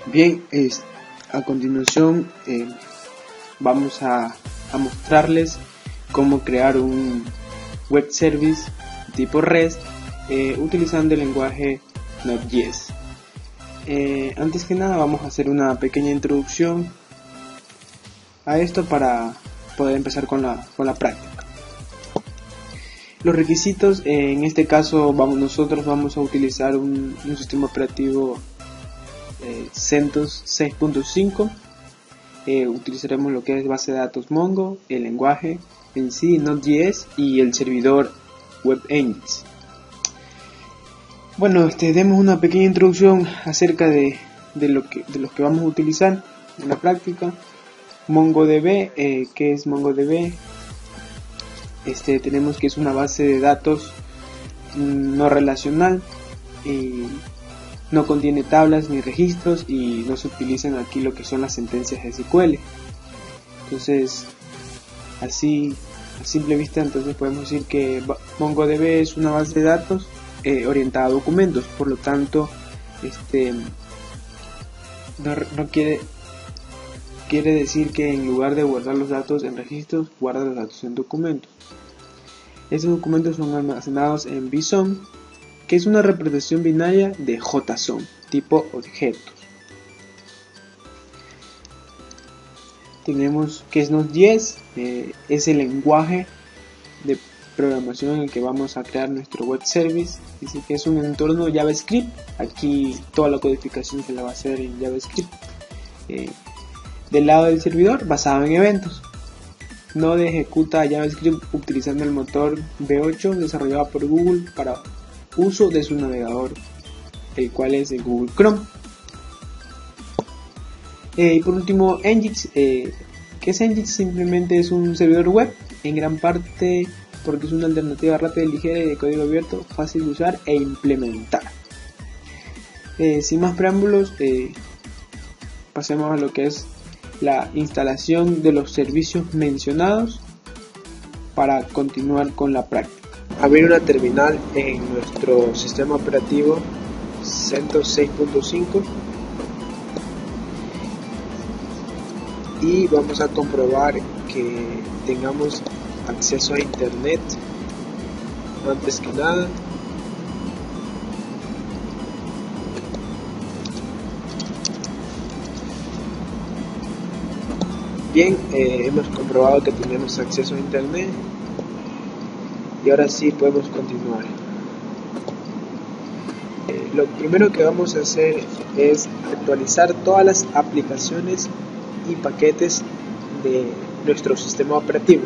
Bien, a continuación vamos a mostrarles cómo crear un web service tipo REST utilizando el lenguaje Node.js. Antes que nada vamos a hacer una pequeña introducción a esto para poder empezar con la práctica. Los requisitos, en este caso nosotros vamos a utilizar un sistema operativo CentOS 6.5. Utilizaremos lo que es base de datos Mongo, el lenguaje en sí Node.js y el servidor WebEngines. Bueno, demos una pequeña introducción acerca de los que vamos a utilizar en la práctica. MongoDB, ¿qué es MongoDB? Tenemos que es una base de datos no relacional, no contiene tablas ni registros y no se utilizan aquí lo que son las sentencias SQL. Entonces, así a simple vista, entonces podemos decir que MongoDB es una base de datos orientada a documentos. Por lo tanto, no quiere decir que en lugar de guardar los datos en registros, guarda los datos en documentos. Estos documentos son almacenados en bSOM, que es una representación binaria de JSON, tipo objetos. Tenemos que es Node.js, es el lenguaje de programación en el que vamos a crear nuestro web service. Dice que es un entorno JavaScript. Aquí toda la codificación se la va a hacer en JavaScript. Del lado del servidor, basado en eventos. Node ejecuta JavaScript utilizando el motor V8 desarrollado por Google para uso de su navegador, el cual es el Google Chrome. Y por último, Nginx. ¿Qué es Nginx? Simplemente es un servidor web, en gran parte porque es una alternativa rápida, ligera y de código abierto, fácil de usar e implementar. Sin más preámbulos, pasemos a lo que es la instalación de los servicios mencionados para continuar con la práctica. Abrir una terminal en nuestro sistema operativo CentOS 6.5 y vamos a comprobar que tengamos acceso a internet. Antes que nada, bien, hemos comprobado que tenemos acceso a internet y ahora sí podemos continuar. Lo primero que vamos a hacer es actualizar todas las aplicaciones y paquetes de nuestro sistema operativo.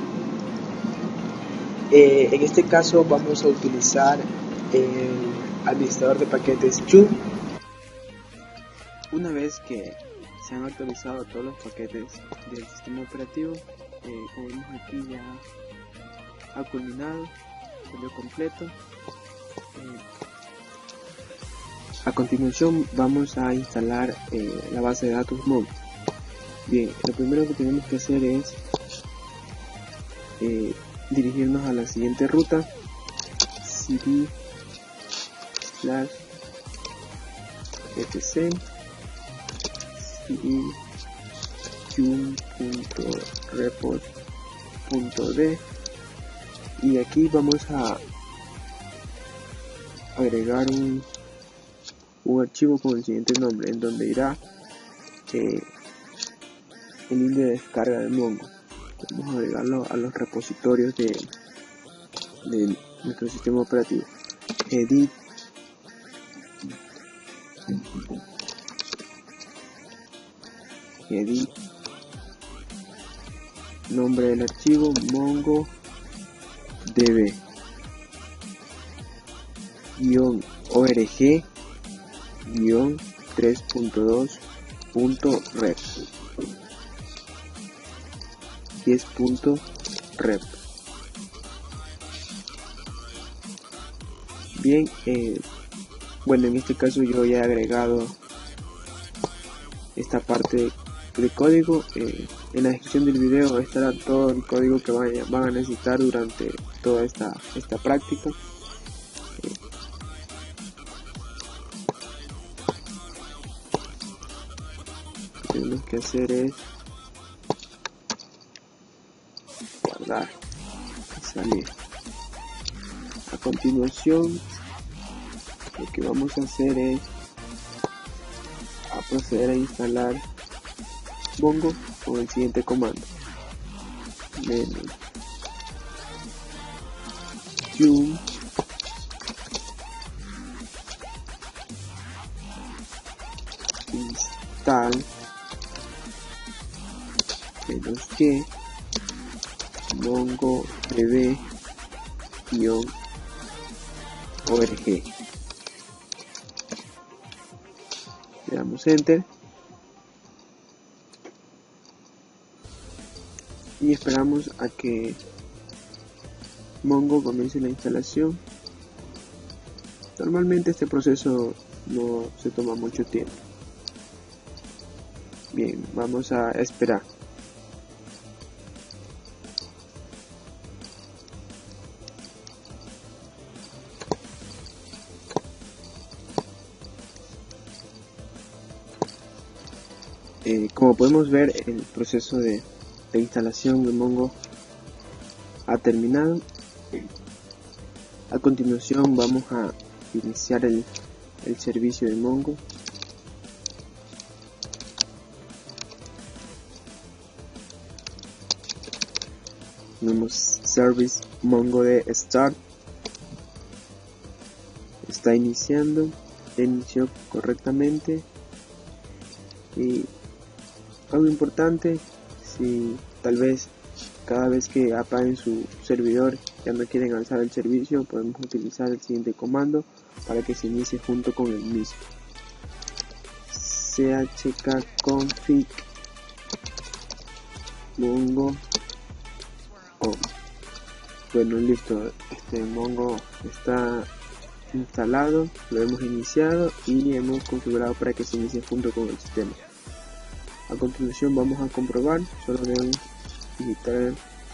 En este caso vamos a utilizar el administrador de paquetes Joom. Una vez que se han actualizado todos los paquetes del sistema operativo, como vemos aquí ya ha culminado, salió completo. A continuación vamos a instalar la base de datos Mongo. Bien, lo primero que tenemos que hacer es dirigirnos a la siguiente ruta: cd/etc joom.repos.d, y aquí vamos a agregar un archivo con el siguiente nombre, en donde irá el link de descarga de Mongo. Vamos a agregarlo a los repositorios de nuestro sistema operativo. Edit nombre del archivo MongoDB -org 3.2.rep 10.rep. Bien, bueno, en este caso yo ya he agregado esta parte de código. En la descripción del video estará todo el código que van a necesitar durante toda esta práctica. tenemos que hacer es guardar y salir. A continuación, lo que vamos a hacer es proceder a instalar Mongo con el siguiente comando: menos yum install -que MongoDB-org. Le damos enter y esperamos a que Mongo comience la instalación. Normalmente este proceso no se toma mucho tiempo. Bien, vamos a esperar. Como podemos ver, el proceso de instalación de Mongo ha terminado. A continuación vamos a iniciar el servicio de Mongo. Tenemos service MongoDB start. Está iniciando, inició correctamente. Y algo importante, si tal vez cada vez que apaguen su servidor ya no quieren alzar el servicio, podemos utilizar el siguiente comando para que se inicie junto con el mismo: chkconfig mongo on. Bueno, listo, Mongo está instalado, lo hemos iniciado y hemos configurado para que se inicie junto con el sistema. A continuación vamos a comprobar, solo debemos digitar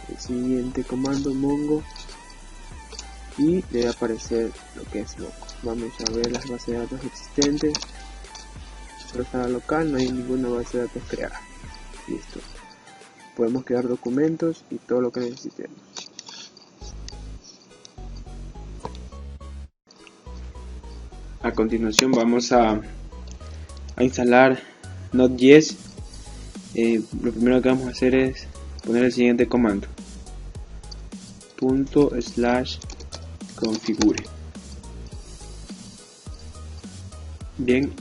el siguiente comando mongo y debe aparecer lo que es Mongo. Vamos a ver las bases de datos existentes. Solo está la local, no hay ninguna base de datos creada. Listo. Podemos crear documentos y todo lo que necesitemos. A continuación vamos a instalar Node.js. Lo primero que vamos a hacer es poner el siguiente comando: /configure. Bien,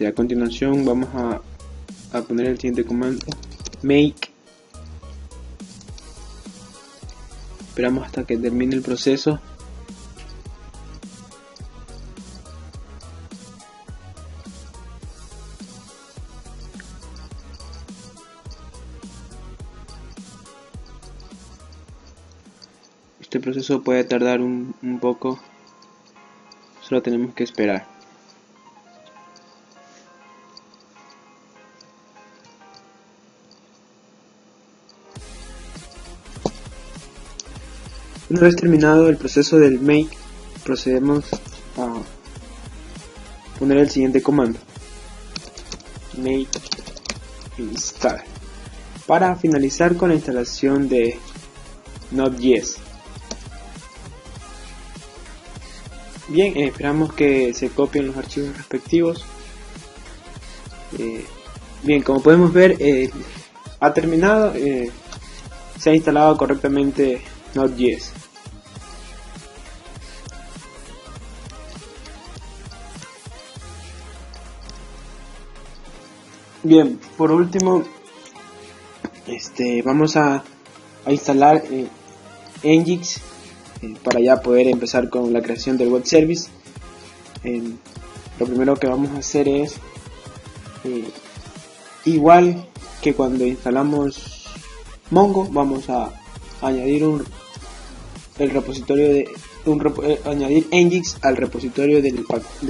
a continuación vamos a poner el siguiente comando: make. Esperamos hasta que termine el proceso. Este proceso puede tardar un poco, solo tenemos que esperar. Una vez terminado el proceso del make, procedemos a poner el siguiente comando: make install, para finalizar con la instalación de Node.js. Bien, esperamos que se copien los archivos respectivos. Bien, como podemos ver, ha terminado, se ha instalado correctamente Node.js. Bien, por último, vamos a instalar Nginx para ya poder empezar con la creación del web service. Lo primero que vamos a hacer es igual que cuando instalamos Mongo, vamos a añadir añadir Nginx al repositorio del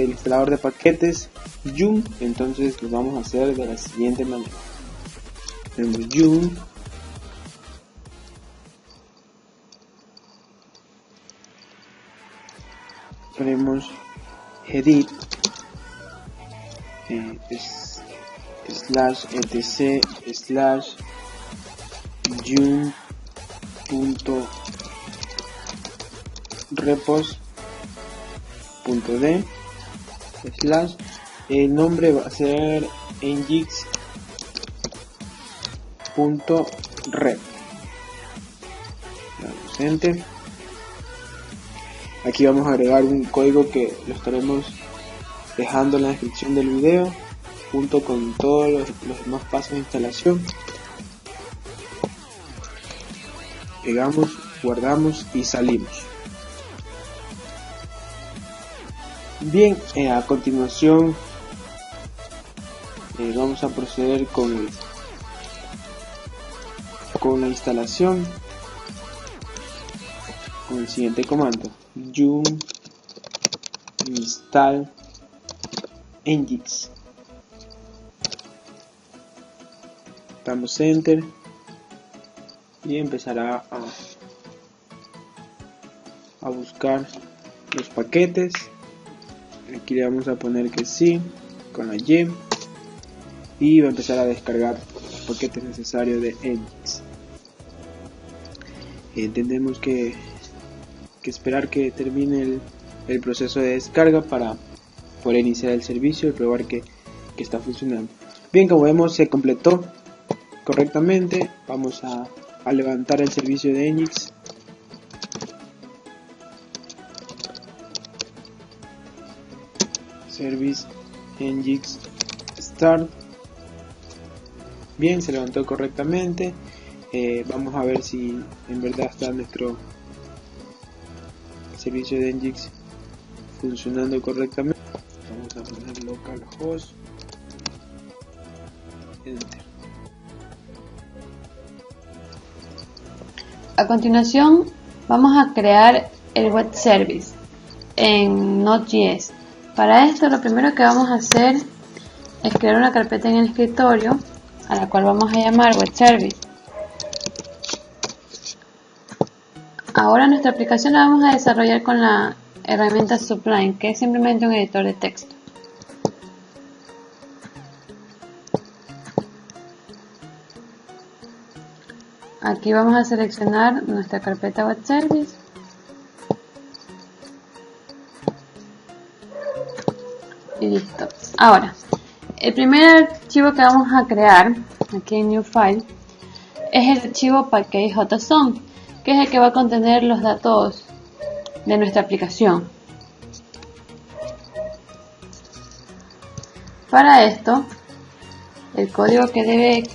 instalador de paquetes yum. Entonces lo vamos a hacer de la siguiente manera: tenemos yum ponemos edit etc/yum.repos.d el nombre va a ser ngix.rep. Damos enter. Aquí vamos a agregar un código que lo estaremos dejando en la descripción del video junto con todos los demás pasos de instalación. Pegamos, guardamos y salimos. Bien, a continuación vamos a proceder con la instalación con el siguiente comando: yum install ngix. Damos enter y empezará a buscar los paquetes. Aquí le vamos a poner que sí con la Y y va a empezar a descargar los paquetes necesarios de ngix. Tenemos que esperar que termine el proceso de descarga para poder iniciar el servicio y probar que está funcionando. Bien, como vemos se completó correctamente. Vamos a levantar el servicio de ngix. Service ngix start. Bien, se levantó correctamente. Vamos a ver si en verdad está nuestro servicio de ngix funcionando correctamente. Vamos a poner localhost, enter. A continuación vamos a crear el web service en Node.js. Para esto lo primero que vamos a hacer es crear una carpeta en el escritorio a la cual vamos a llamar web service. Ahora nuestra aplicación la vamos a desarrollar con la herramienta Sublime, que es simplemente un editor de texto. Aquí vamos a seleccionar nuestra carpeta web service y listo. Ahora, el primer archivo que vamos a crear aquí en New File es el archivo package.json, que es el que va a contener los datos de nuestra aplicación. Para esto, el código que debe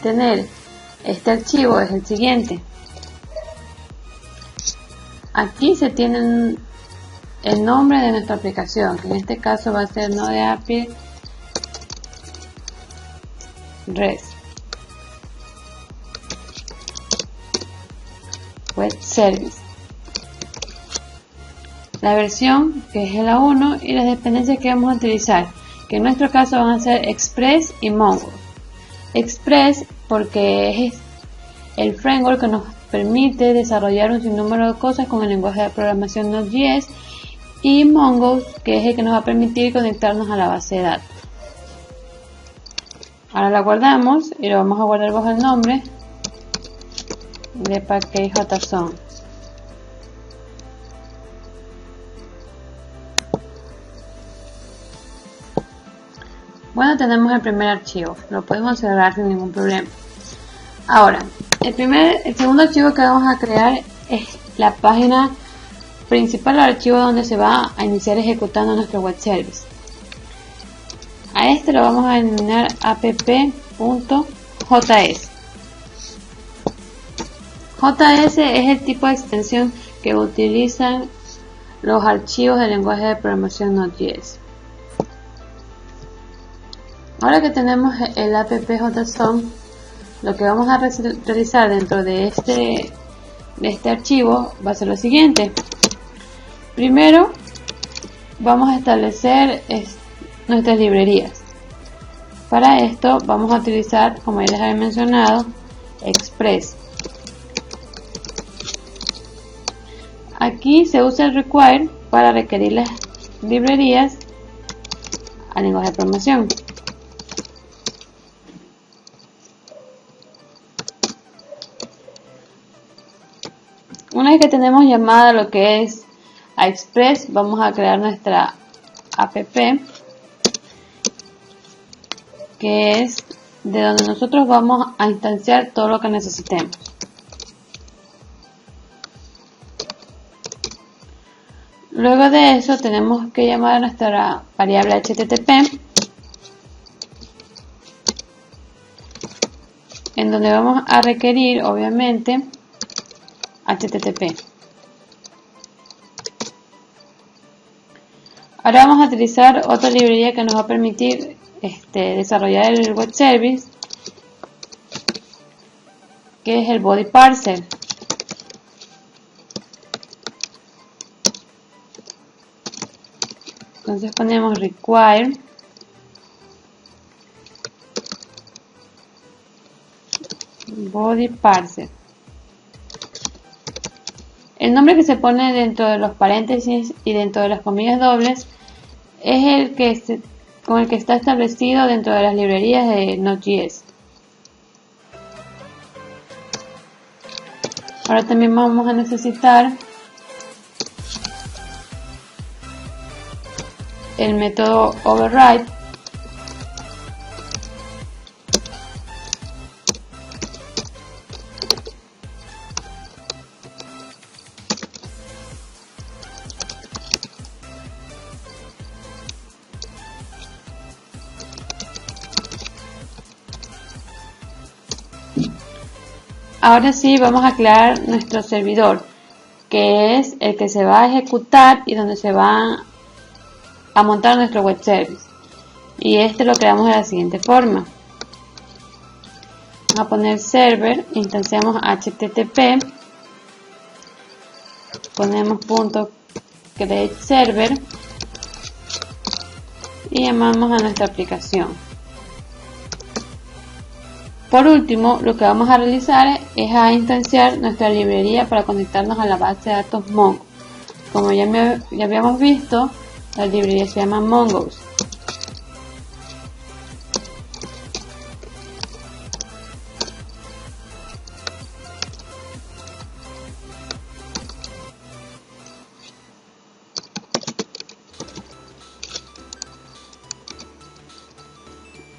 tener este archivo es el siguiente. Aquí se tiene el nombre de nuestra aplicación, que en este caso va a ser Node API REST Web Service, la versión que es la 1 y las dependencias que vamos a utilizar, que en nuestro caso van a ser Express y Mongo. Express porque es el framework que nos permite desarrollar un sinnúmero de cosas con el lenguaje de programación Node.js, y Mongo, que es el que nos va a permitir conectarnos a la base de datos. Ahora la guardamos y lo vamos a guardar bajo el nombre de package.json. Bueno, tenemos el primer archivo, lo podemos cerrar sin ningún problema. Ahora, el segundo archivo que vamos a crear es la página principal del archivo donde se va a iniciar ejecutando nuestro web service. A este lo vamos a denominar app.js. JS es el tipo de extensión que utilizan los archivos del lenguaje de programación Node.js. Ahora que tenemos el app.json, lo que vamos a realizar dentro de este archivo va a ser lo siguiente. Primero vamos a establecer nuestras librerías. Para esto vamos a utilizar, como ya les había mencionado, Express. Aquí se usa el require para requerir las librerías al lenguaje de programación. vez que tenemos llamada lo que es a Express, vamos a crear nuestra app, que es de donde nosotros vamos a instanciar todo lo que necesitemos. Luego de eso tenemos que llamar a nuestra variable HTTP, en donde vamos a requerir obviamente HTTP. Ahora vamos a utilizar otra librería que nos va a permitir desarrollar el web service, que es el body parser. Entonces ponemos require body parser. El nombre que se pone dentro de los paréntesis y dentro de las comillas dobles es el que con el que está establecido dentro de las librerías de Node.js. Ahora también vamos a necesitar el método override, Ahora sí vamos a crear nuestro servidor, que es el que se va a ejecutar y donde se va a montar nuestro web service. Y lo creamos de la siguiente forma. Vamos a poner server, instanciamos http, ponemos .create server y llamamos a nuestra aplicación. Por último, lo que vamos a realizar es a instanciar nuestra librería para conectarnos a la base de datos Mongo. Como ya habíamos visto, la librería se llama Mongoose.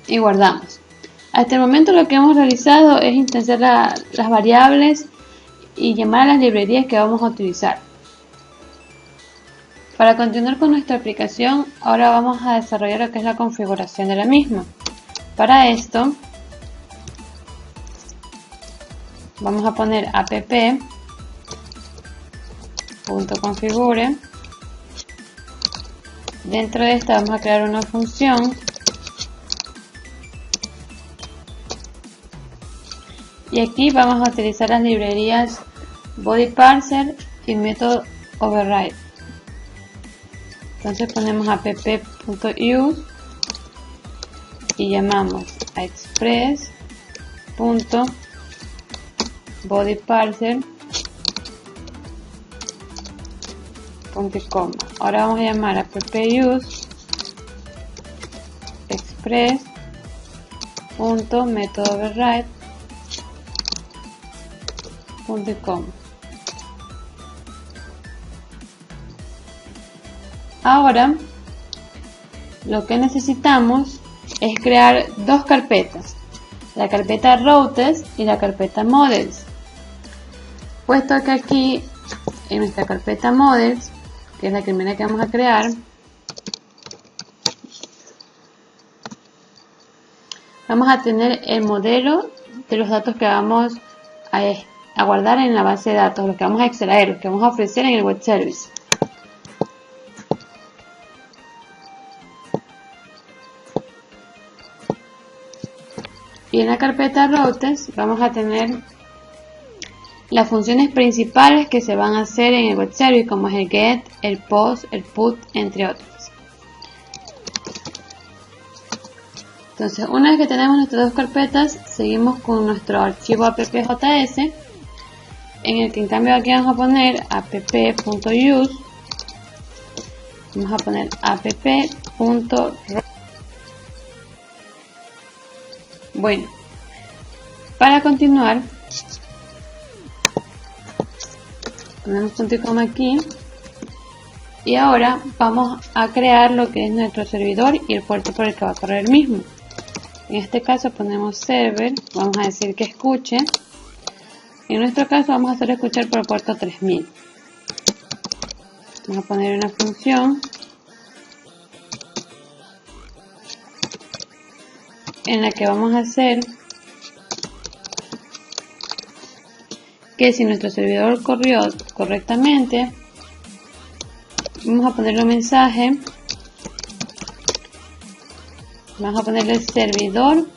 Y guardamos. Hasta el momento lo que hemos realizado es instanciar las variables y llamar a las librerías que vamos a utilizar. Para continuar con nuestra aplicación, ahora vamos a desarrollar lo que es la configuración de la misma. Para esto, vamos a poner app.configure. Dentro de esta vamos a crear una función. Y aquí vamos a utilizar las librerías body parser y método override. Entonces ponemos app.use y llamamos a express.bodyparser.com. Ahora vamos a llamar a app.use express.methodoverride.com. Ahora lo que necesitamos es crear dos carpetas, la carpeta routes y la carpeta models, puesto que aquí en nuestra carpeta models, que es la primera que vamos a crear, vamos a tener el modelo de los datos que vamos a guardar en la base de datos, los que vamos a extraer, los que vamos a ofrecer en el web service. Y en la carpeta routes vamos a tener las funciones principales que se van a hacer en el web service, como es el get, el post, el put, entre otros. Entonces, una vez que tenemos nuestras dos carpetas, seguimos con nuestro archivo app.js, en el que en cambio aquí vamos a poner app.use, vamos a poner app.routes. Bueno, para continuar Ponemos punto y coma aquí. Y ahora vamos a crear lo que es nuestro servidor y el puerto por el que va a correr el mismo. En este caso ponemos server, vamos a decir que escuche. En nuestro caso vamos a hacer escuchar por el puerto 3000. Vamos a poner una función en la que vamos a hacer que si nuestro servidor corrió correctamente, vamos a ponerle un mensaje, vamos a ponerle servidor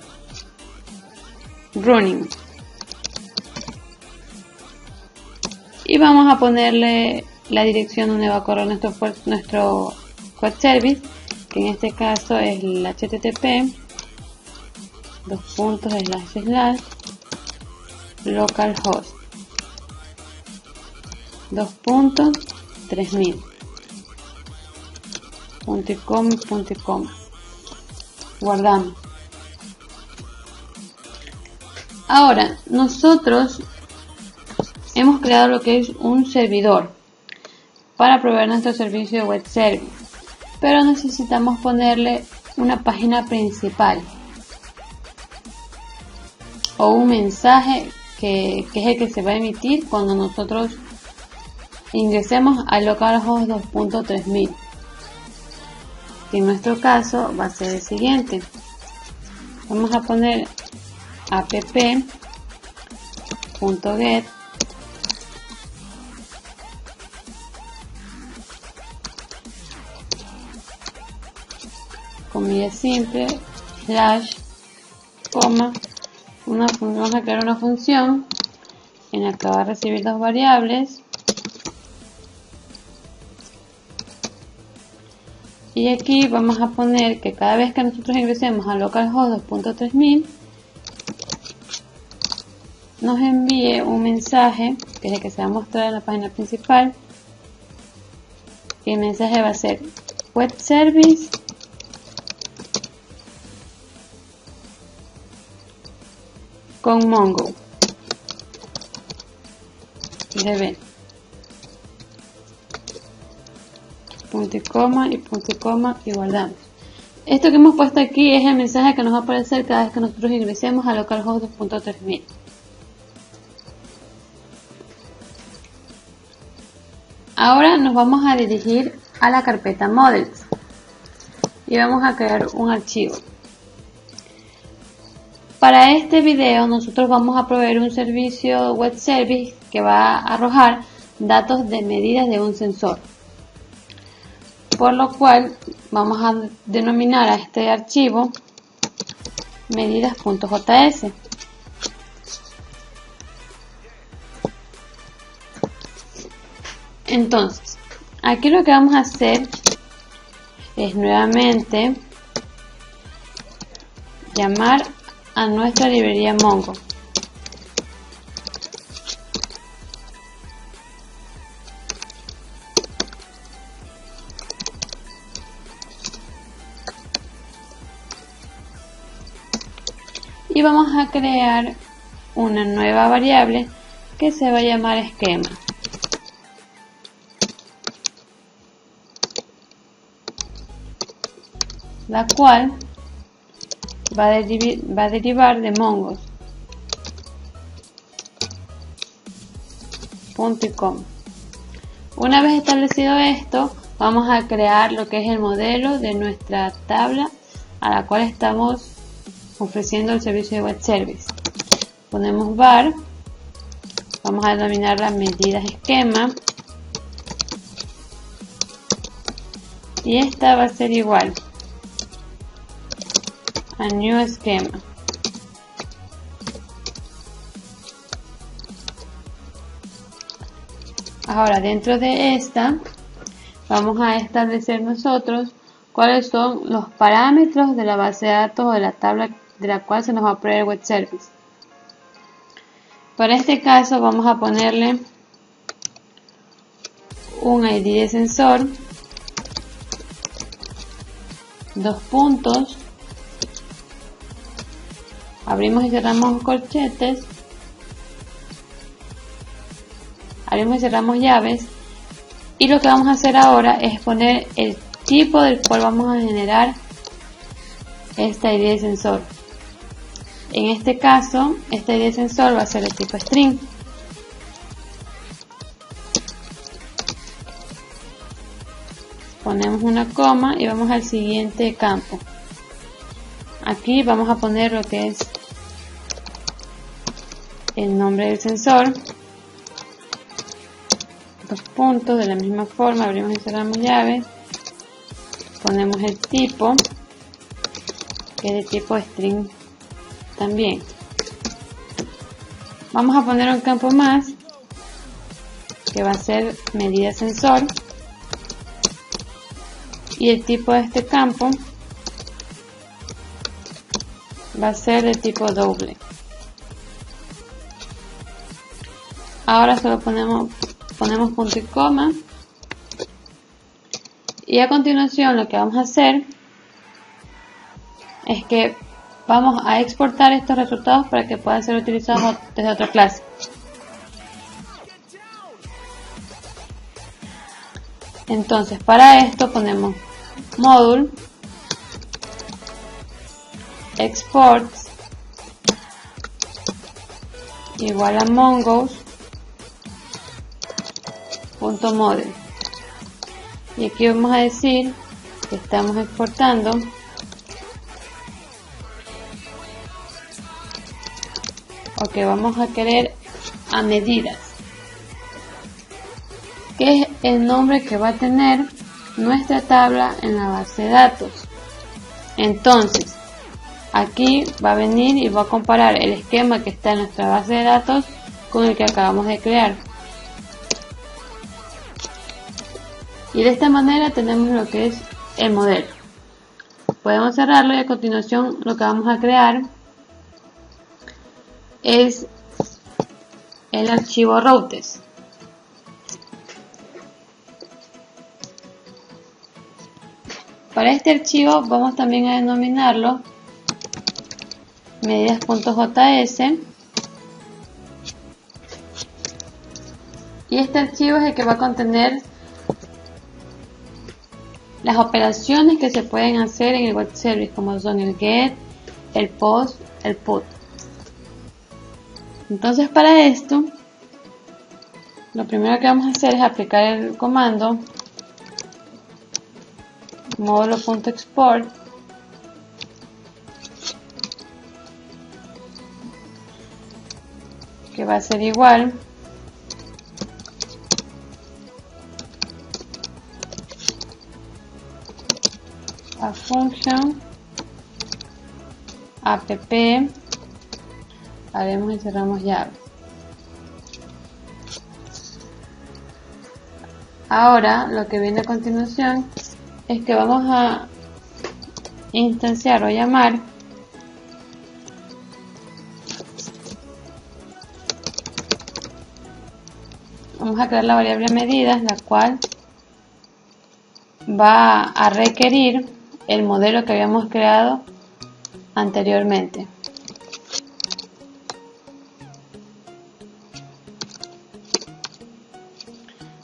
running y vamos a ponerle la dirección donde va a correr nuestro web service, que en este caso es el http localhost 3000 punto y coma. Guardamos. Ahora nosotros hemos creado lo que es un servidor para proveer nuestro servicio de web service, pero necesitamos ponerle una página principal o un mensaje que es el que se va a emitir cuando nosotros ingresemos a localhost 2.3000. En nuestro caso va a ser el siguiente. Vamos a poner app.get comilla simple slash coma vamos a crear una función en la que va a recibir dos variables. Y aquí vamos a poner que cada vez que nosotros ingresemos a localhost 2.3000 nos envíe un mensaje que es el que se va a mostrar en la página principal. Y el mensaje va a ser web service con Mongo db punto y coma y guardamos. Esto que hemos puesto aquí es el mensaje que nos va a aparecer cada vez que nosotros ingresemos a localhost 2.3000. Ahora nos vamos a dirigir a la carpeta models y vamos a crear un archivo. Para este video nosotros vamos a proveer un servicio web service que va a arrojar datos de medidas de un sensor, por lo cual vamos a denominar a este archivo medidas.js. Entonces, aquí lo que vamos a hacer es nuevamente llamar a nuestra librería Mongo. Y vamos a crear una nueva variable que se va a llamar esquema. La cual va a derivar de mongos. Punto y coma. Una vez establecido esto, vamos a crear lo que es el modelo de nuestra tabla a la cual estamos ofreciendo el servicio de web service. Ponemos var, vamos a denominar las medidas esquema y esta va a ser igual a new esquema. Ahora dentro de esta vamos a establecer nosotros cuáles son los parámetros de la base de datos o de la tabla de la cual se nos va a proveer web service. Para este caso vamos a ponerle un ID de sensor, dos puntos, abrimos y cerramos corchetes, abrimos y cerramos llaves, y lo que vamos a hacer ahora es poner el tipo del cual vamos a generar esta ID de sensor. En este caso, esta ID de sensor va a ser de tipo string. Ponemos una coma y vamos al siguiente campo. Aquí vamos a poner lo que es el nombre del sensor, dos puntos. De la misma forma abrimos y cerramos llaves, ponemos el tipo, que es de tipo string también. Vamos a poner un campo más, que va a ser medida sensor, y el tipo de este campo va a ser de tipo doble. Ahora solo ponemos punto y coma, y a continuación lo que vamos a hacer es que vamos a exportar estos resultados para que puedan ser utilizados desde otra clase. Entonces, para esto ponemos module export igual a mongoose.model, y aquí vamos a decir que estamos exportando o que vamos a querer a medidas, que es el nombre que va a tener nuestra tabla en la base de datos. Entonces, aquí va a venir y va a comparar el esquema que está en nuestra base de datos con el que acabamos de crear. Y de esta manera tenemos lo que es el modelo. Podemos cerrarlo, y a continuación lo que vamos a crear es el archivo routes. Para este archivo vamos también a denominarlo medidas.js, y este archivo es el que va a contener las operaciones que se pueden hacer en el web service, como son el get, el post, el put. Entonces, para esto lo primero que vamos a hacer es aplicar el comando módulo.export, que va a ser igual a function app, abrimos y cerramos llave. Ahora lo que viene a continuación es que vamos a instanciar o llamar vamos a crear la variable medidas, la cual va a requerir el modelo que habíamos creado anteriormente.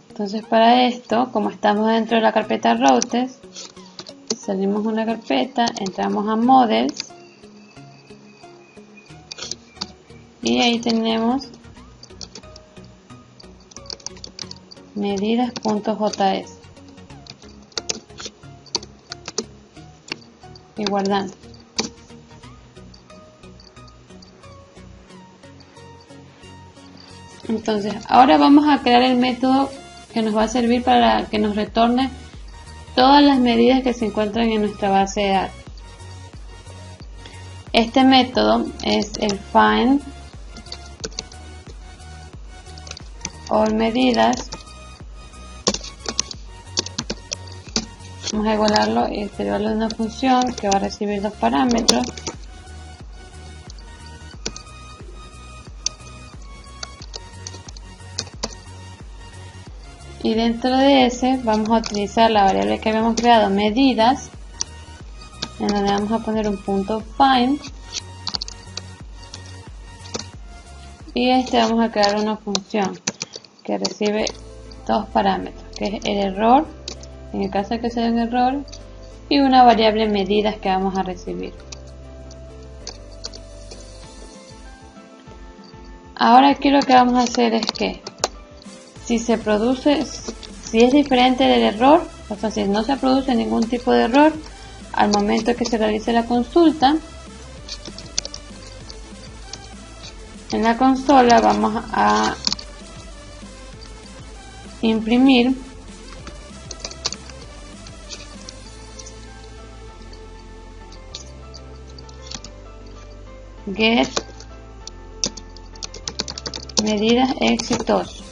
Entonces, para esto, como estamos dentro de la carpeta routes, salimos una carpeta, entramos a models y ahí tenemos medidas.js y guardando. Entonces, ahora vamos a crear el método que nos va a servir para que nos retorne todas las medidas que se encuentran en nuestra base de datos. Este método es el find all medidas. Vamos a igualarlo y derivarlo de una función que va a recibir dos parámetros. Y dentro de ese vamos a utilizar la variable que habíamos creado, medidas, en donde vamos a poner un punto find, y vamos a crear una función que recibe dos parámetros, que es el error, en el caso de que sea un error, y una variable medidas que vamos a recibir. Ahora aquí lo que vamos a hacer es que si es diferente del error, o sea, si no se produce ningún tipo de error al momento que se realice la consulta, en la consola vamos a imprimir get medidas exitoso.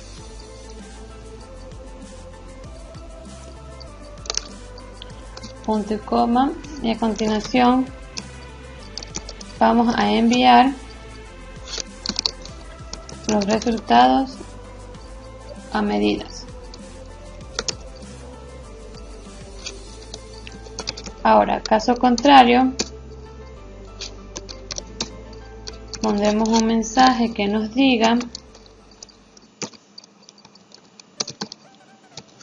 Punto y coma, y a continuación vamos a enviar los resultados a medidas. Ahora, caso contrario, pondremos un mensaje que nos diga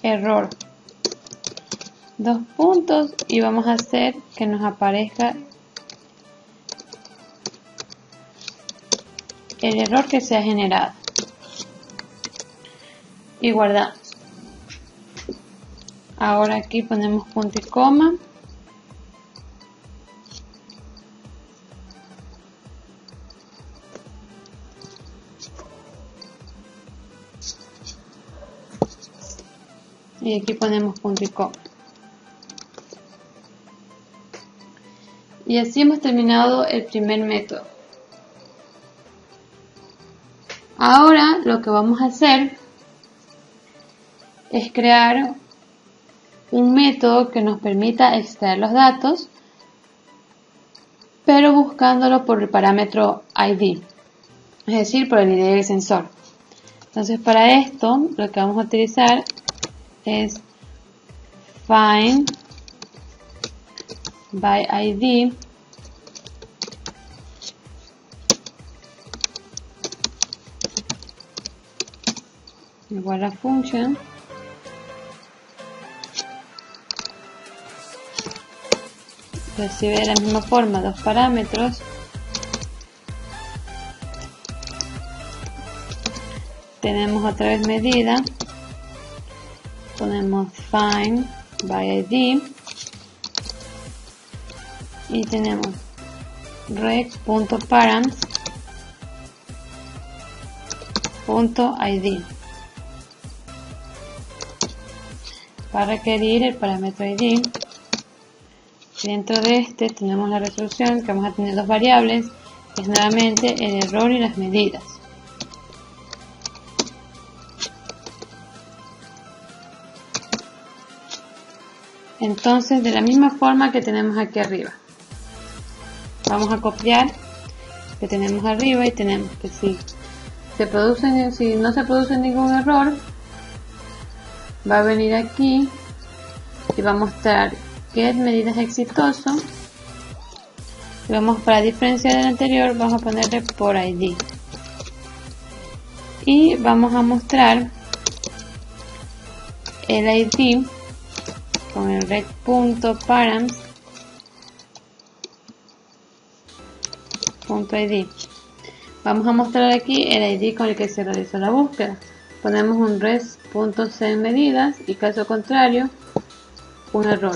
error, dos puntos, y vamos a hacer que nos aparezca el error que se ha generado y guardamos. Ahora aquí ponemos punto y coma, y aquí ponemos punto y coma. Y así hemos terminado el primer método. Ahora lo que vamos a hacer es crear un método que nos permita extraer los datos, pero buscándolo por el parámetro ID, es decir, por el ID del sensor. Entonces, para esto lo que vamos a utilizar es find by ID igual a function recibe de la misma forma dos parámetros. Tenemos otra vez medida, ponemos find by ID y tenemos rec.params.id para requerir el parámetro ID. Dentro de este tenemos la resolución, que vamos a tener dos variables, que es nuevamente el error y las medidas. Entonces, de la misma forma que tenemos aquí arriba, vamos a copiar que tenemos arriba y tenemos que si no se produce ningún error, va a venir aquí y va a mostrar get medidas exitoso, y vamos, para diferenciar del anterior, vamos a ponerle por ID y vamos a mostrar el ID con el rec.params.id. Vamos a mostrar aquí el ID con el que se realizó la búsqueda. Ponemos un res.setMedidas y caso contrario un error.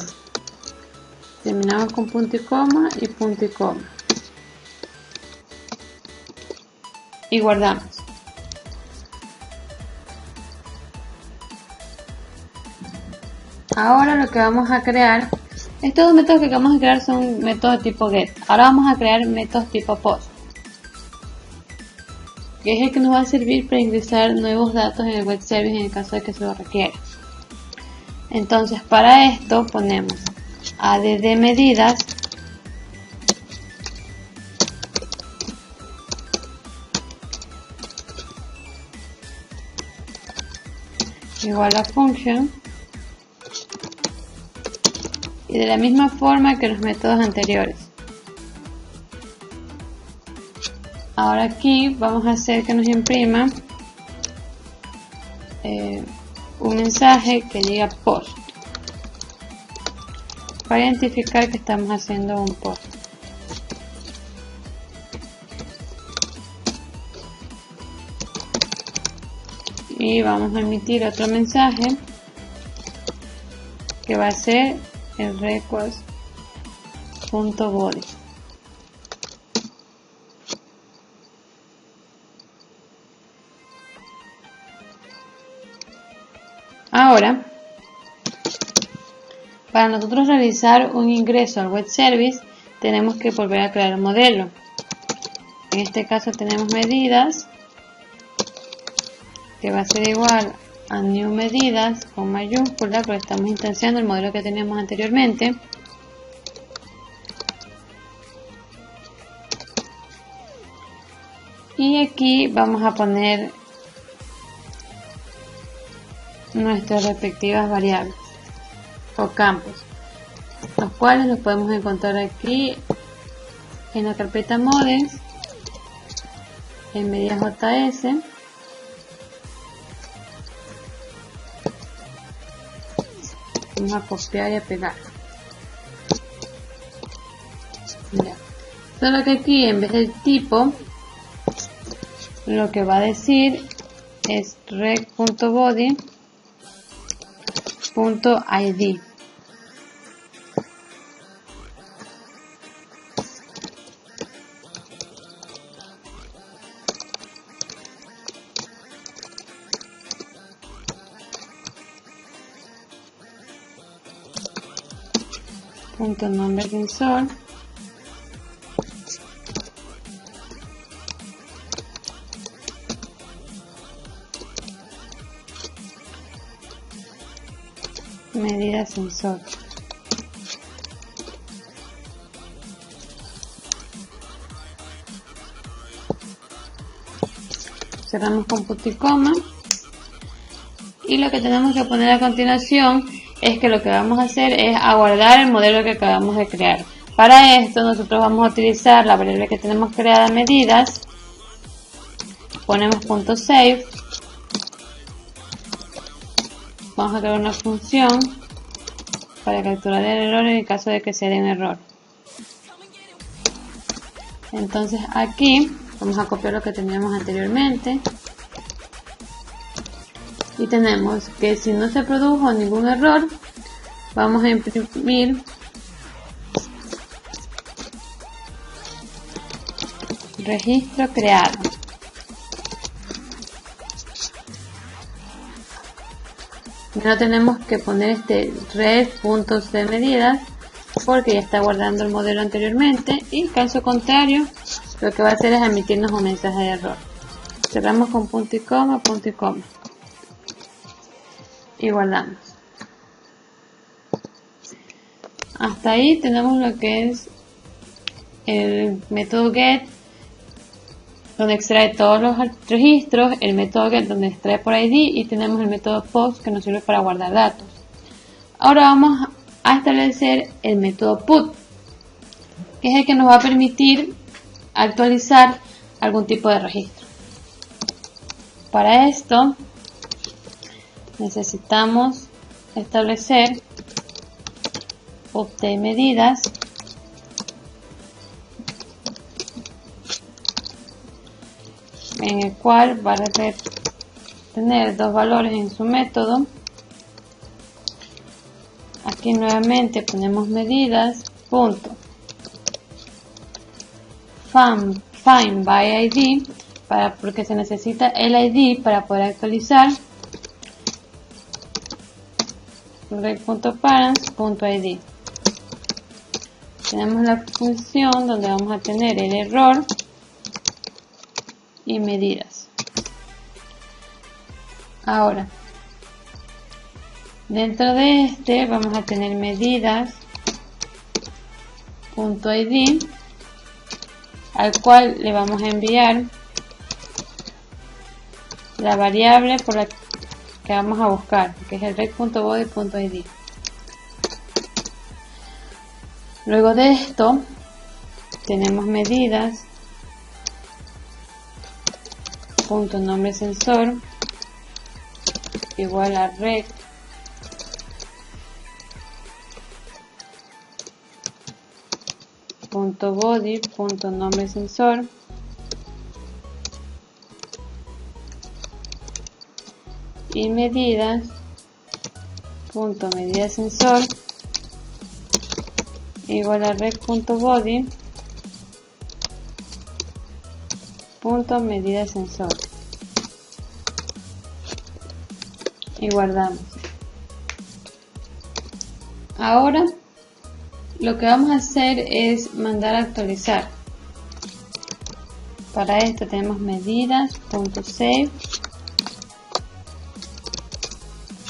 Terminamos con punto y coma y punto y coma y guardamos. Ahora lo que vamos a crear, estos dos métodos que vamos a crear son métodos tipo get. Ahora vamos a crear métodos tipo post, que es el que nos va a servir para ingresar nuevos datos en el web service en el caso de que se lo requiera. Entonces, para esto ponemos add medidas igual a function, y de la misma forma que los métodos anteriores. Ahora aquí vamos a hacer que nos imprima un mensaje que diga post para identificar que estamos haciendo un post. Y vamos a emitir otro mensaje que va a ser el request.body. Ahora, para nosotros realizar un ingreso al web service, tenemos que volver a crear el modelo. En este caso tenemos medidas, que va a ser igual a new medidas con mayúscula, porque estamos instanciando el modelo que teníamos anteriormente. Y aquí vamos a poner nuestras respectivas variables o campos, los cuales los podemos encontrar aquí en la carpeta models, en medidas JS. Vamos a copiar y a pegar. Ya. Solo que aquí en vez del tipo, lo que va a decir es rec.body.id. Punto nombre sensor. Medida sensor. Cerramos con punto y coma. Y lo que tenemos que poner a continuación es que lo que vamos a hacer es aguardar el modelo que acabamos de crear. Para esto nosotros vamos a utilizar la variable que tenemos creada, medidas. Ponemos punto save. Vamos a crear una función para capturar el error en el caso de que se dé un error. Entonces aquí vamos a copiar lo que teníamos anteriormente. Y tenemos que si no se produjo ningún error, vamos a imprimir registro creado. No tenemos que poner este red.cmedidas porque ya está guardando el modelo anteriormente, y caso contrario lo que va a hacer es emitirnos un mensaje de error. Cerramos con punto y coma y guardamos. Hasta ahí tenemos lo que es el método get, donde extrae todos los registros, el método get donde extrae por ID, y tenemos el método post que nos sirve para guardar datos. Ahora vamos a establecer el método put, que es el que nos va a permitir actualizar algún tipo de registro. Para esto necesitamos establecer update medidas, en el cual va a tener dos valores en su método. Aquí nuevamente ponemos medidas punto find by ID, porque se necesita el ID para poder actualizar. Rec.parents.id. Tenemos la función donde vamos a tener el error y medidas. Ahora, dentro de este vamos a tener medidas.id, al cual le vamos a enviar la variable por la que vamos a buscar, que es el rec.body.id. Luego de esto tenemos medidas punto nombre sensor igual a rec punto body punto nombre sensor y medidas punto medida sensor igual a rec punto body punto medida sensor y guardamos. Ahora lo que vamos a hacer es mandar a actualizar. Para esto tenemos medidas.save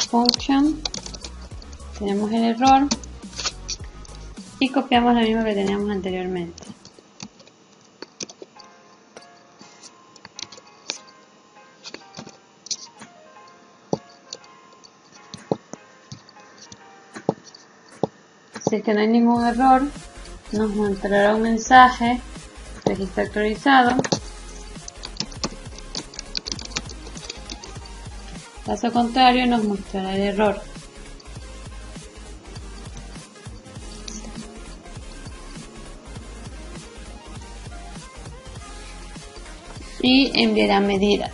function, tenemos el error y copiamos lo mismo que teníamos anteriormente. Si es que no hay ningún error, nos mostrará un mensaje, registro actualizado. Caso contrario, nos mostrará el error. Y enviará medidas.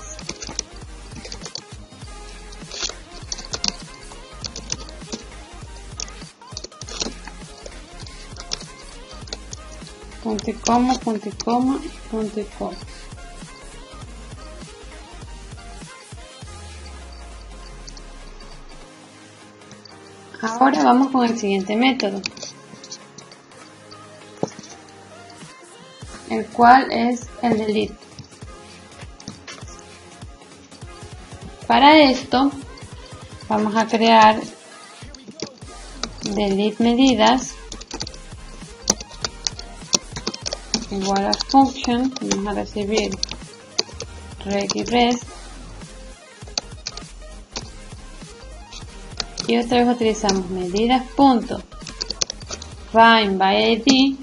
Punto y coma, punto y coma, punto y coma. Ahora vamos con el siguiente método, el cual es el delete. Para esto vamos a crear delete medidas igual a function, vamos a recibir rec y rest y otra vez utilizamos medidas.find by id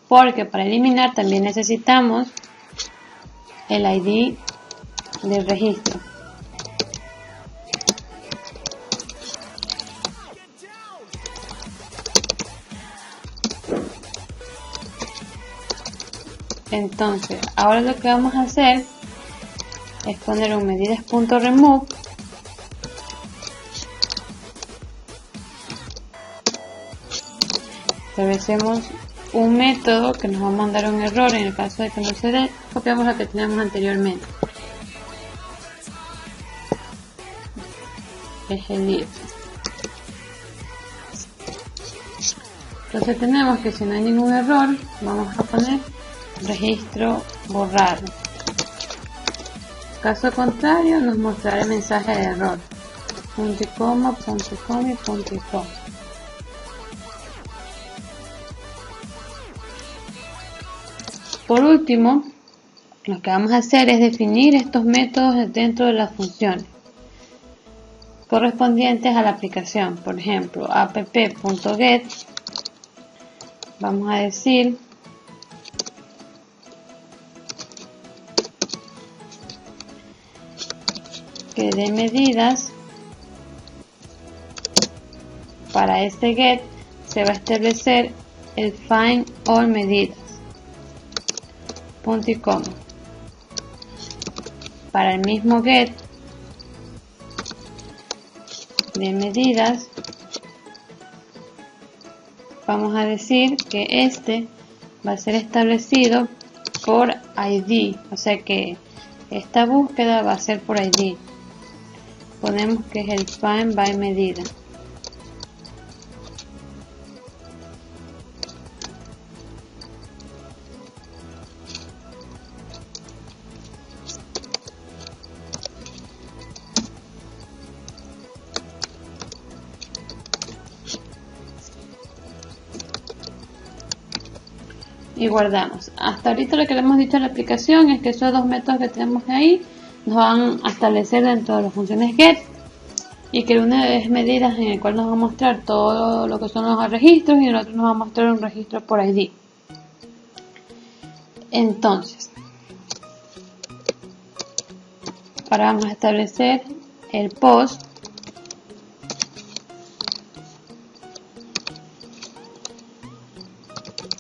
porque para eliminar también necesitamos el id del registro. Entonces, ahora lo que vamos a hacer es poner un medidas.remove establecemos un método que nos va a mandar un error en el caso de que no se dé, copiamos lo que teníamos anteriormente. Es el if. Entonces tenemos que si no hay ningún error, vamos a poner registro borrado. Caso contrario, nos mostrará el mensaje de error. Punto y coma, punto y coma y punto y coma. Por último, lo que vamos a hacer es definir estos métodos dentro de las funciones correspondientes a la aplicación. Por ejemplo, app.get, vamos a decir que de medidas, para este get se va a establecer el find all medidas, punto y coma. Para el mismo get de medidas vamos a decir que este va a ser establecido por ID, o sea que esta búsqueda va a ser por ID. Ponemos que es el find by medida. Y guardamos. Hasta ahorita lo que le hemos dicho a la aplicación es que esos dos métodos que tenemos ahí nos van a establecer dentro de las funciones get y que una es medidas en el cual nos va a mostrar todo lo que son los registros y el otro nos va a mostrar un registro por ID. Entonces, ahora vamos a establecer el post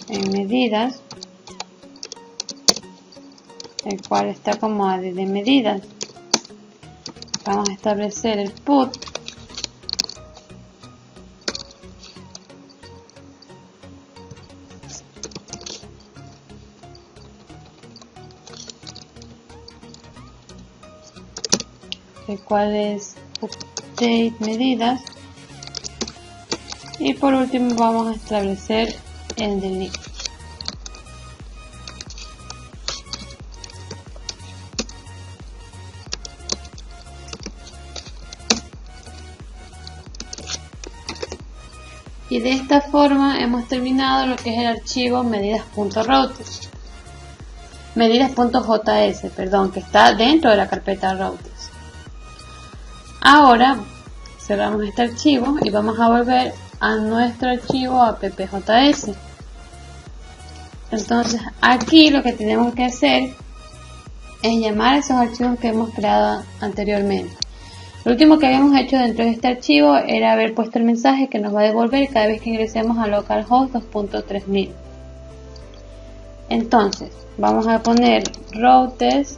en medidas, el cual está como de medidas. Vamos a establecer el put, el cual es update medidas, y por último vamos a establecer el delete. Y de esta forma hemos terminado lo que es el archivo medidas.routes, medidas.js, perdón, que está dentro de la carpeta routes. Ahora cerramos este archivo y vamos a volver a nuestro archivo app.js. Entonces aquí lo que tenemos que hacer es llamar a esos archivos que hemos creado anteriormente. Lo último que habíamos hecho dentro de este archivo era haber puesto el mensaje que nos va a devolver cada vez que ingresemos a localhost 2.3000. Entonces vamos a poner routes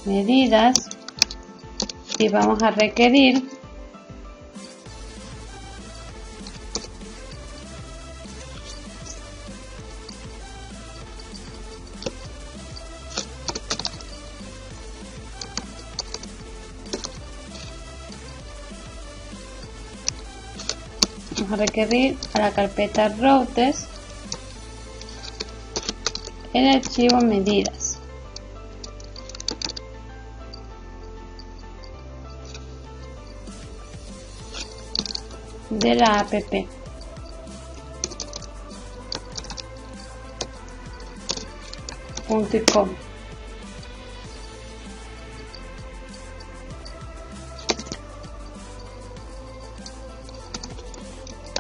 medidas y vamos a requerir a la carpeta routes el archivo medidas. De la app. .com.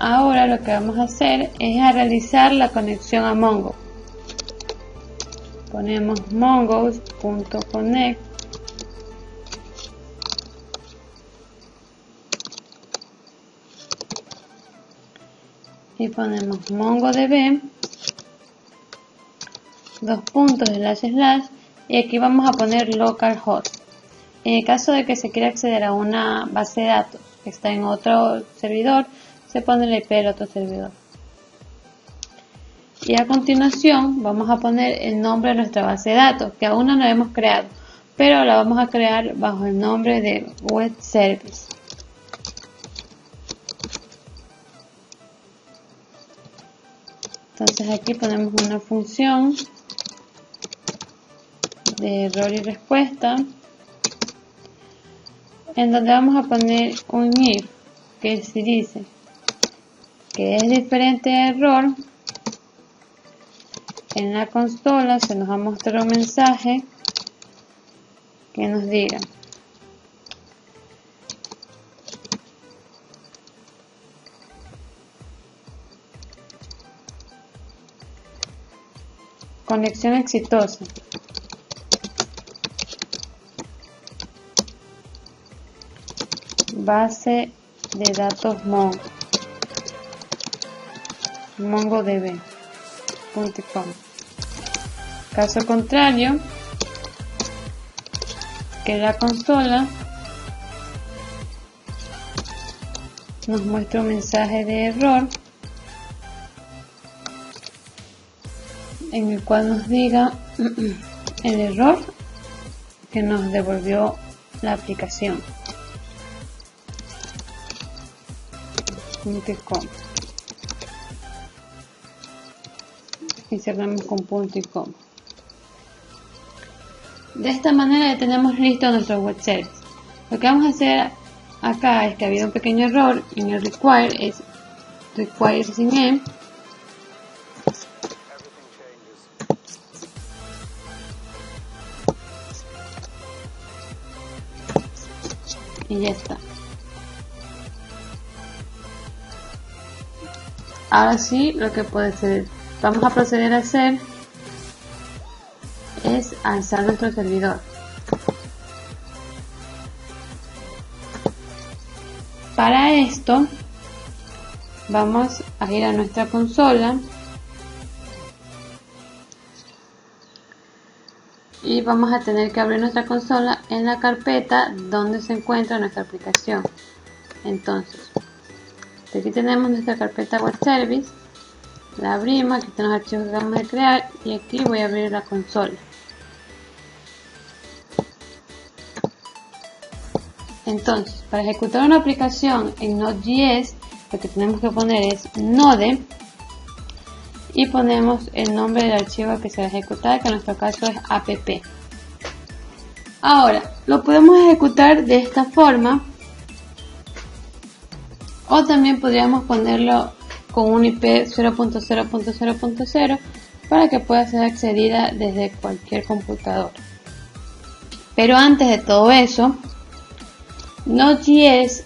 Ahora lo que vamos a hacer es a realizar la conexión a Mongo. Ponemos mongos.connect y ponemos mongodb // y aquí vamos a poner localhost. En el caso de que se quiera acceder a una base de datos que está en otro servidor, se pone el IP del otro servidor. Y a continuación vamos a poner el nombre de nuestra base de datos, que aún no la hemos creado, pero la vamos a crear bajo el nombre de web service. Entonces aquí ponemos una función de error y respuesta, en donde vamos a poner un if, que si dice que es diferente de error, en la consola se nos va a mostrar un mensaje que nos diga conexión exitosa. Base de datos Mongo, mongodb.com. Caso contrario, que la consola nos muestra un mensaje de error en el cual nos diga el error que nos devolvió la aplicación. .com. Y cerramos con .com. De esta manera ya tenemos listo nuestro web service. Lo que vamos a hacer acá es que ha habido un pequeño error en el require, es require sin e, y ya está. Ahora sí, lo que vamos a proceder a hacer es alzar nuestro servidor. Para esto vamos a ir a nuestra consola y vamos a tener que abrir nuestra consola en la carpeta donde se encuentra nuestra aplicación. Entonces, aquí tenemos nuestra carpeta web service, la abrimos, aquí están los archivos que vamos a crear y aquí voy a abrir la consola. Entonces, para ejecutar una aplicación en Node.js, lo que tenemos que poner es node y ponemos el nombre del archivo que se va a ejecutar, que en nuestro caso es app. Ahora, lo podemos ejecutar de esta forma o también podríamos ponerlo con un IP 0.0.0.0 para que pueda ser accedida desde cualquier computadora. Pero antes de todo eso, Node.js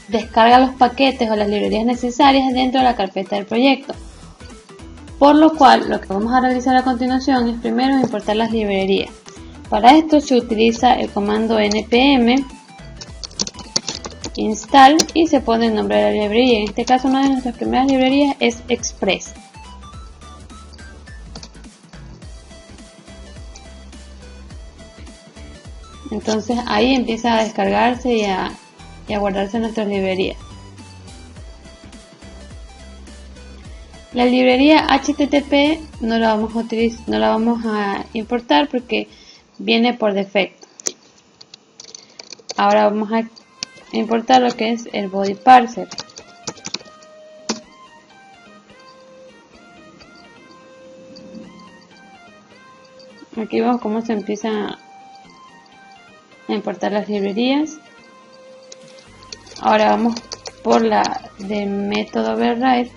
descarga los paquetes o las librerías necesarias dentro de la carpeta del proyecto. Por lo cual, lo que vamos a realizar a continuación es primero importar las librerías. Para esto se utiliza el comando npm install y se pone el nombre de la librería. En este caso, una de nuestras primeras librerías es Express. Entonces ahí empieza a descargarse y a guardarse nuestras librerías. La librería HTTP no la vamos a importar porque viene por defecto. Ahora vamos a importar lo que es el body parser. Aquí vemos cómo se empiezan a importar las librerías. Ahora vamos por la de método override.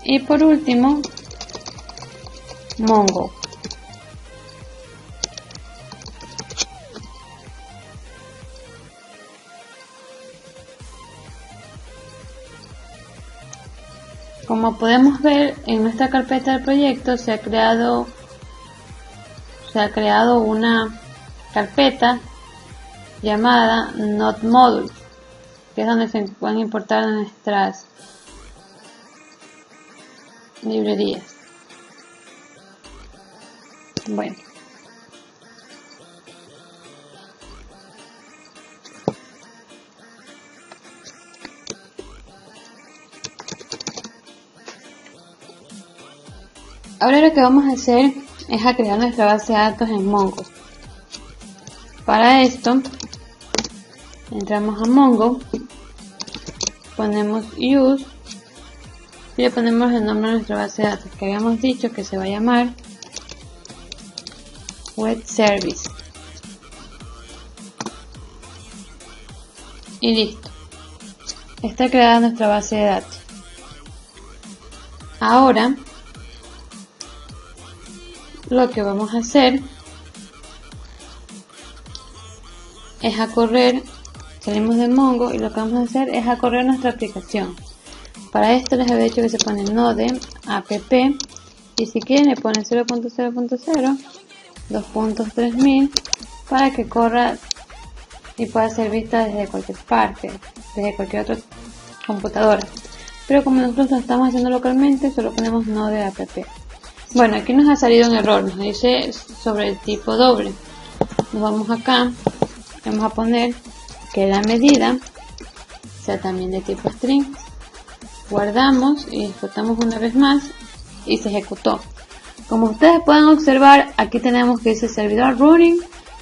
Y por último, Mongo. Como podemos ver, en nuestra carpeta del proyecto se ha creado una carpeta llamada Node Modules, que es donde se van a importar nuestras librerías. Bueno, ahora lo que vamos a hacer es a crear nuestra base de datos en Mongo. Para esto, entramos a Mongo, ponemos use y le ponemos el nombre de nuestra base de datos que habíamos dicho que se va a llamar web service. Y listo. Está creada nuestra base de datos. Ahora, lo que vamos a hacer es a correr, salimos de Mongo y lo que vamos a hacer es a correr nuestra aplicación. Para esto les había dicho que se pone node app y si quieren le ponen 0.0.0 2.3000 para que corra y pueda ser vista desde cualquier parte, desde cualquier otra computadora. Pero como nosotros lo estamos haciendo localmente, solo ponemos node app. Bueno, aquí nos ha salido un error, nos dice sobre el tipo doble. Nos vamos acá, vamos a poner que la medida sea también de tipo string. Guardamos y ejecutamos una vez más y se ejecutó. Como ustedes pueden observar, aquí tenemos que dice servidor running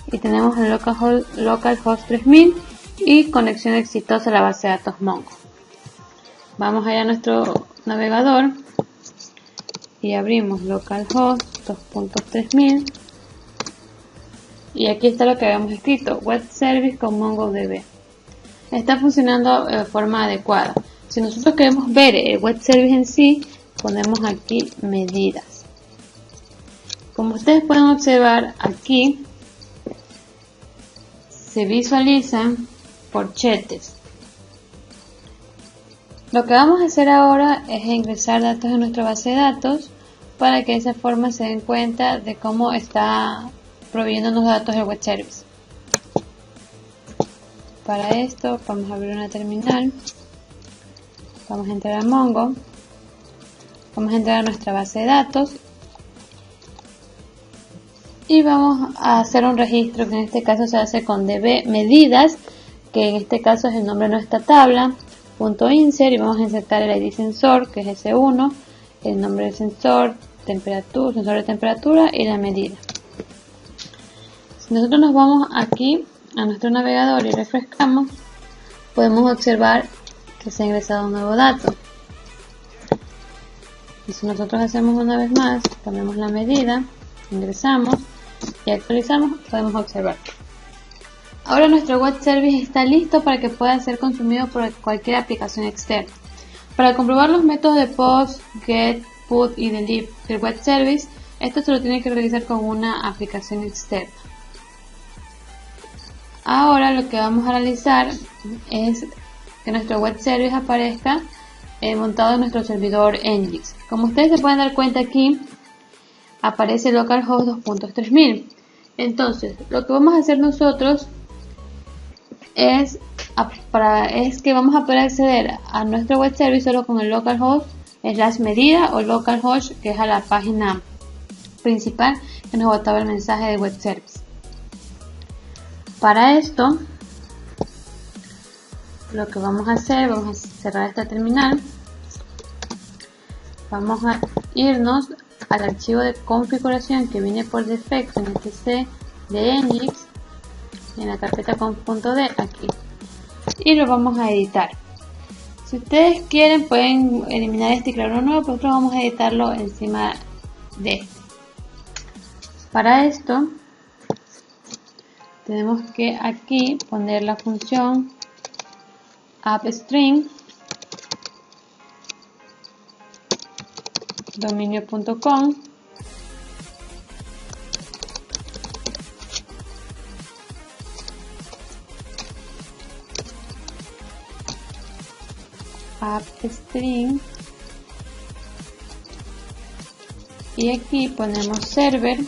y tenemos el localhost 3000 y conexión exitosa a la base de datos Mongo. Vamos allá a nuestro navegador y abrimos localhost 2.3000 y aquí está lo que habíamos escrito, web service con MongoDB. Está funcionando de forma adecuada. Si nosotros queremos ver el web service en sí, ponemos aquí medidas. Como ustedes pueden observar, aquí se visualizan corchetes. Lo que vamos a hacer ahora es ingresar datos en nuestra base de datos para que de esa forma se den cuenta de cómo está proveyendo los datos del web service. Para esto vamos a abrir una terminal, vamos a entrar a Mongo, vamos a entrar a nuestra base de datos y vamos a hacer un registro que en este caso se hace con db medidas, que en este caso es el nombre de nuestra tabla, .insert, y vamos a insertar el ID sensor, que es S1, el nombre del sensor, temperatura, sensor de temperatura y la medida. Si nosotros nos vamos aquí a nuestro navegador y refrescamos, podemos observar que se ha ingresado un nuevo dato. Y si nosotros hacemos una vez más, ponemos la medida, ingresamos y actualizamos, podemos observar. Ahora nuestro web service está listo para que pueda ser consumido por cualquier aplicación externa. Para comprobar los métodos de post, get, put y delete del web service, esto se lo tiene que realizar con una aplicación externa. Ahora lo que vamos a realizar es que nuestro web service aparezca montado en nuestro servidor Nginx. Como ustedes se pueden dar cuenta aquí, aparece localhost 2.3000. Entonces, lo que vamos a hacer nosotros es que vamos a poder acceder a nuestro web service solo con el localhost /medida o localhost, que es a la página principal que nos botaba el mensaje de web service. Para esto, lo que vamos a hacer, vamos a cerrar esta terminal, vamos a irnos al archivo de configuración que viene por defecto en este C de Nginx, en la carpeta conf.d aquí, y lo vamos a editar. Si ustedes quieren pueden eliminar este y crear uno nuevo, pero nosotros vamos a editarlo encima de este. Para esto tenemos que aquí poner la función appstring dominio.com appstring y aquí ponemos server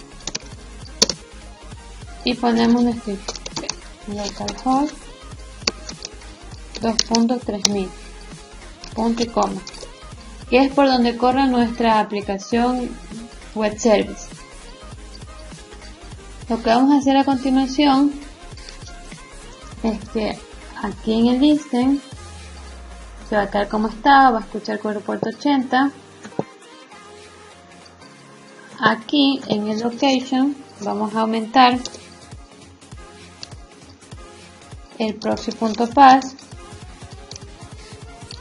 y ponemos nuestro localhost 2.3000 punto y coma, que es por donde corre nuestra aplicación web service. Lo que vamos a hacer a continuación es que aquí en el listen se va a quedar como está, va a escuchar con el puerto 80. Aquí en el location vamos a aumentar el proxy.pass,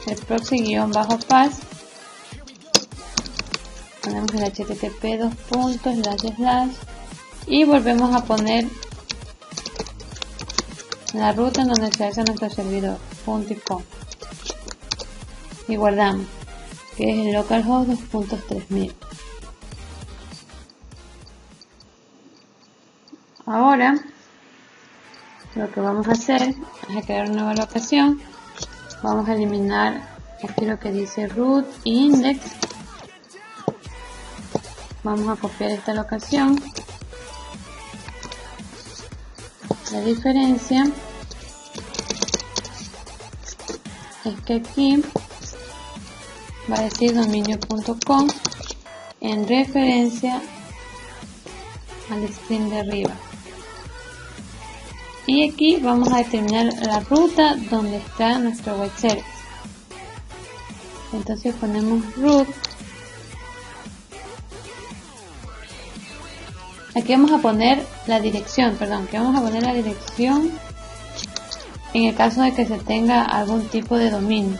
el proxy-pass, ponemos el http y volvemos a poner la ruta en donde se hace nuestro servidor .com y guardamos, que es el localhost 2.3000. Ahora lo que vamos a hacer es crear una nueva locación. Vamos a eliminar aquí lo que dice root e index. Vamos a copiar esta locación. La diferencia es que aquí va a decir dominio.com en referencia al stream de arriba. Y aquí vamos a determinar la ruta donde está nuestro web service. Entonces ponemos root. Aquí vamos a poner la dirección, en el caso de que se tenga algún tipo de dominio.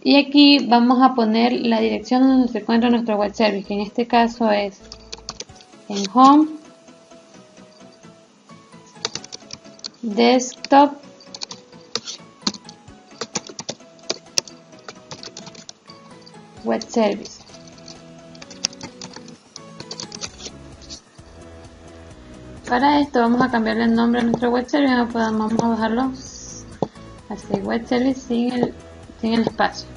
Y aquí vamos a poner la dirección donde se encuentra nuestro web service, que en este caso es en home, desktop, web service. Para esto vamos a cambiarle el nombre a nuestro web service. Vamos a bajarlo así, web service sin el espacio.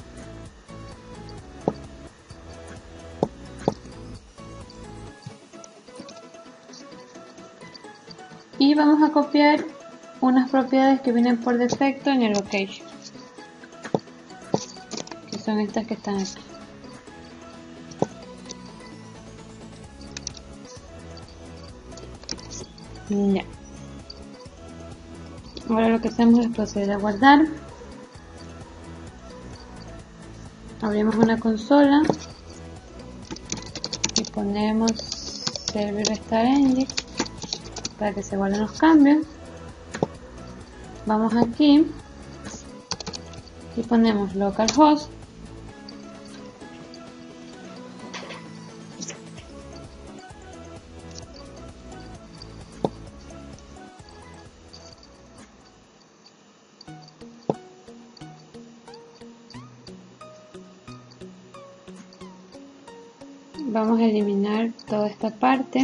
Y vamos a copiar unas propiedades que vienen por defecto en el location, que son estas que están aquí. Ya. Ahora lo que hacemos es proceder a guardar. Abrimos una consola y ponemos server restart engine para que se guarden los cambios. Vamos aquí y ponemos localhost . Vamos a eliminar toda esta parte.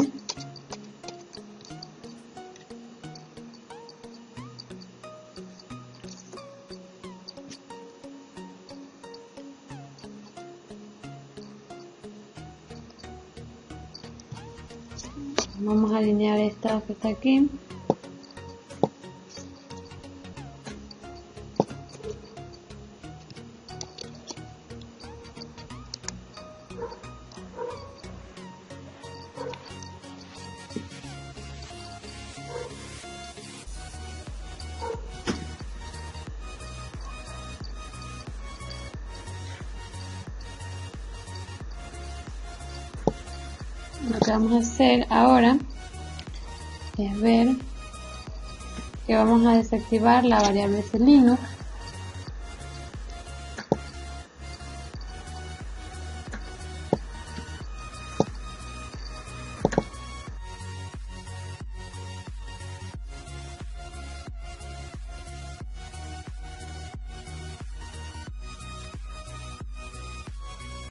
Vamos a alinear esta que está aquí. Lo que vamos a hacer ahora es ver que vamos a desactivar la variable Linux